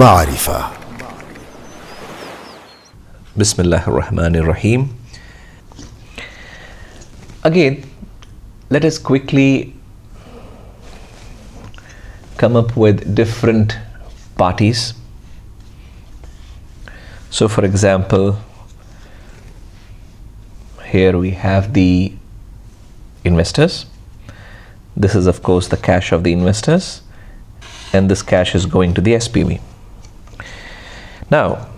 معرفة. Bismillah ar-Rahman ar-Rahim. Again, let us quickly come up with different parties. So for example, here we have the investors. This is of course the cash of the investors, and this cash is going to the SPV. Now,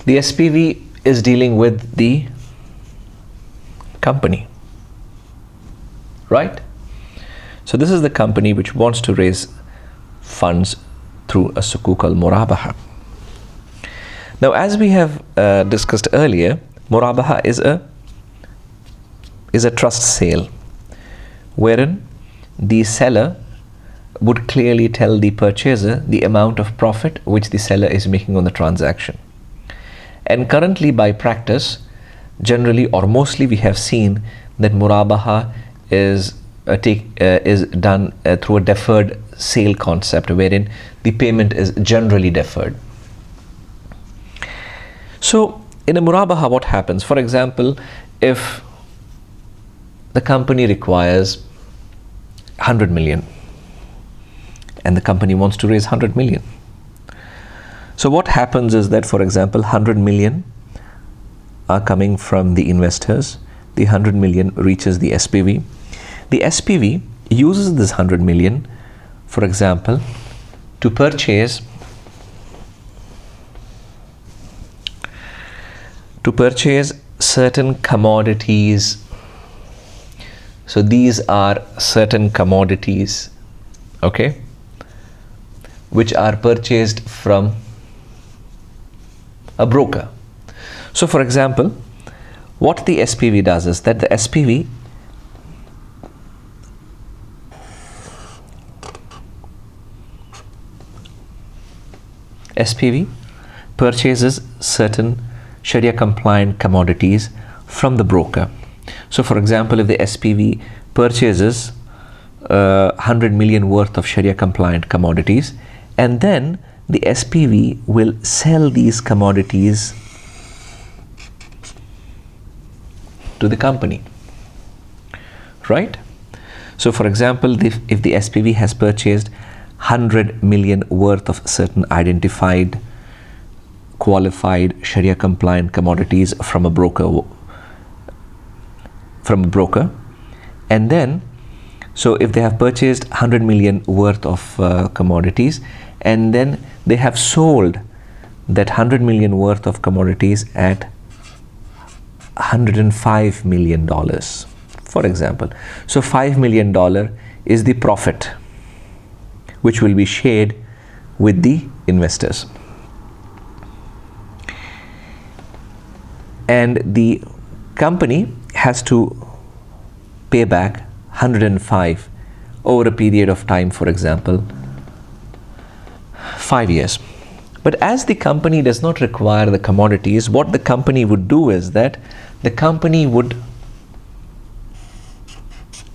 the SPV is dealing with the company, right? So this is the company which wants to raise funds through a Sukuk Al Murabaha. Now, as we have discussed earlier, Murabaha is a trust sale, wherein the seller would clearly tell the purchaser the amount of profit which the seller is making on the transaction. And currently, by practice, generally or mostly, we have seen that Murabaha is done through a deferred sale concept, wherein the payment is generally deferred. So in a Murabaha, what happens? For example, if the company requires 100 million and the company wants to raise 100 million. So what happens is that, for example, 100 million are coming from the investors. The 100 million reaches the SPV. The SPV uses this 100 million, for example, to purchase certain commodities. So these are certain commodities, okay, which are purchased from a broker. So for example, what the SPV does is that the SPV purchases certain Sharia compliant commodities from the broker. So for example, if the SPV purchases 100 million worth of Sharia compliant commodities, and then the SPV will sell these commodities to the company, right? So for example, if the SPV has purchased 100 million worth of certain identified qualified Sharia compliant commodities from a broker, and then so if they have purchased 100 million worth of commodities, and then they have sold that 100 million worth of commodities at $105 million, for example. So $5 million is the profit which will be shared with the investors. And the company has to pay back 105 over a period of time, for example, 5 years. But as the company does not require the commodities, what the company would do is that the company would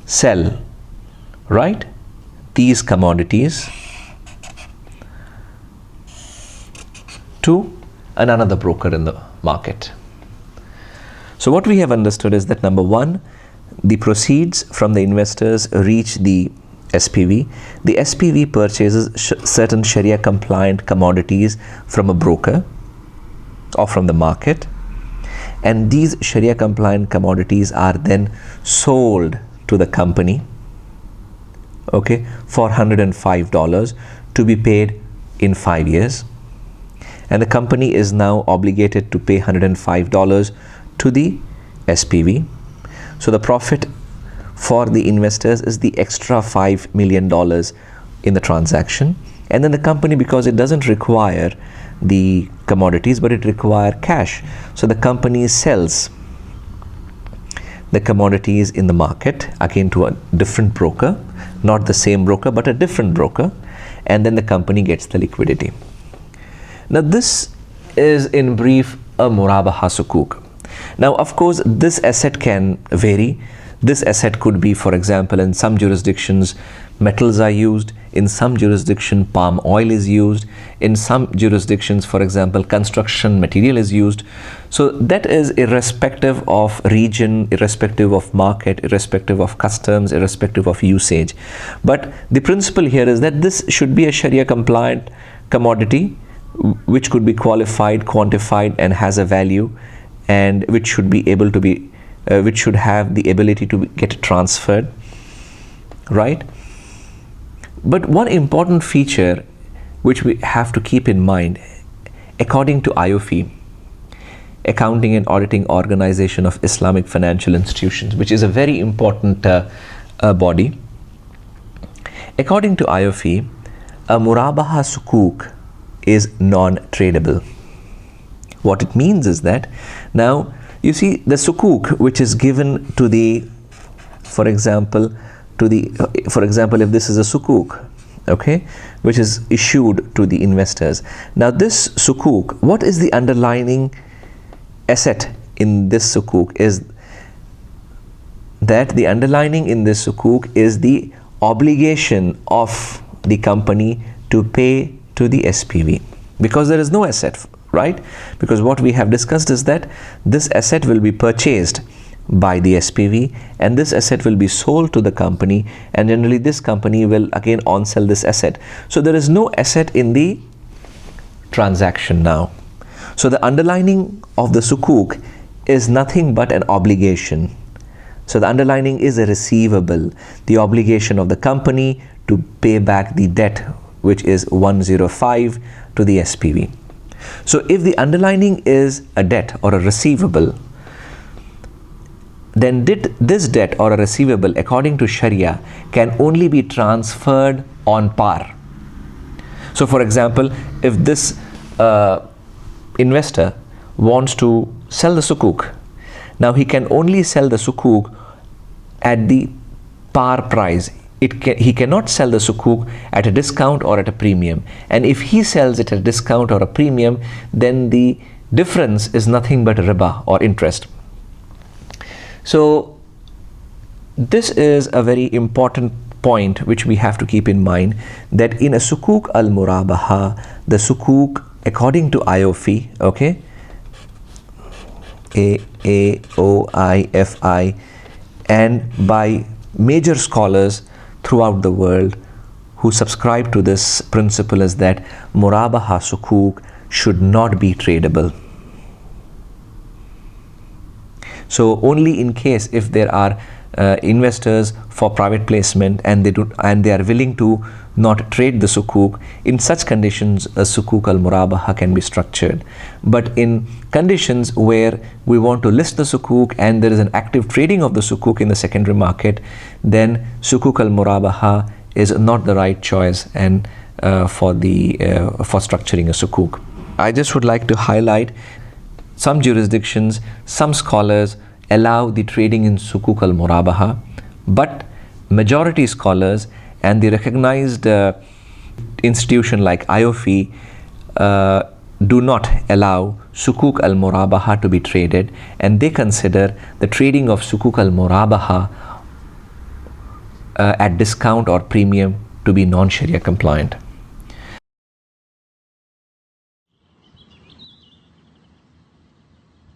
sell, right, these commodities to another broker in the market. So what we have understood is that, number one, the proceeds from the investors reach the SPV. The SPV purchases certain Sharia compliant commodities from a broker or from the market, and these Sharia compliant commodities are then sold to the company, okay, for $105 to be paid in 5 years, and the company is now obligated to pay $105 to the SPV. So the profit for the investors is the extra $5 million in the transaction, and then the company, because it doesn't require the commodities but it requires cash, so the company sells the commodities in the market again to a different broker, not the same broker but a different broker, and then the company gets the liquidity. Now this is in brief a Murabaha Sukuk. Now of course this asset can vary. This asset could be, for example, in some jurisdictions metals are used, In some jurisdiction, palm oil is used. In some jurisdictions, for example, construction material is used. So that is irrespective of region, irrespective of market, irrespective of customs, irrespective of usage. But the principle here is that this should be a Sharia compliant commodity which could be qualified, quantified, and has a value, and which should be able to be which should have the ability to get transferred, right? But one important feature which we have to keep in mind, according to IOFI, Accounting and Auditing Organization of Islamic Financial Institutions, which is a very important body, according to IOFI, a Murabaha Sukuk is non-tradable. What it means is that, now you see the Sukuk which is given to the, for example, if this is a Sukuk, okay, which is issued to the investors. Now this Sukuk, what is the underlying asset in this Sukuk? Is that the underlining in this Sukuk is the obligation of the company to pay to the SPV, because there is no asset, right? Because what we have discussed is that this asset will be purchased by the SPV, and this asset will be sold to the company, and generally this company will again on sell this asset. So there is no asset in the transaction now. So the underlining of the Sukuk is nothing but an obligation. So the underlining is a receivable, the obligation of the company to pay back the debt, which is 105 to the SPV. So if the underlining is a debt or a receivable, then this debt or a receivable, according to Sharia, can only be transferred on par. So for example, if this investor wants to sell the Sukuk, now he can only sell the Sukuk at the par price. He cannot sell the Sukuk at a discount or at a premium. And if he sells it at a discount or a premium, then the difference is nothing but riba or interest. So this is a very important point which we have to keep in mind, that in a Sukuk Al Murabaha, the Sukuk, according to IOFI, okay, AOIFI, and by major scholars throughout the world who subscribe to this principle, is that Murabaha Sukuk should not be tradable. So only in case if there are investors for private placement and they are willing to not trade the Sukuk, in such conditions a Sukuk Al Murabaha can be structured. But in conditions where we want to list the Sukuk and there is an active trading of the Sukuk in the secondary market, then Sukuk Al Murabaha is not the right choice and for structuring a Sukuk. I just would like to highlight some jurisdictions, some scholars allow the trading in Sukuk Al Murabaha, but majority scholars and the recognized institution like IOFI do not allow Sukuk Al Murabaha to be traded, and they consider the trading of Sukuk Al Murabaha at discount or premium to be non-Sharia compliant.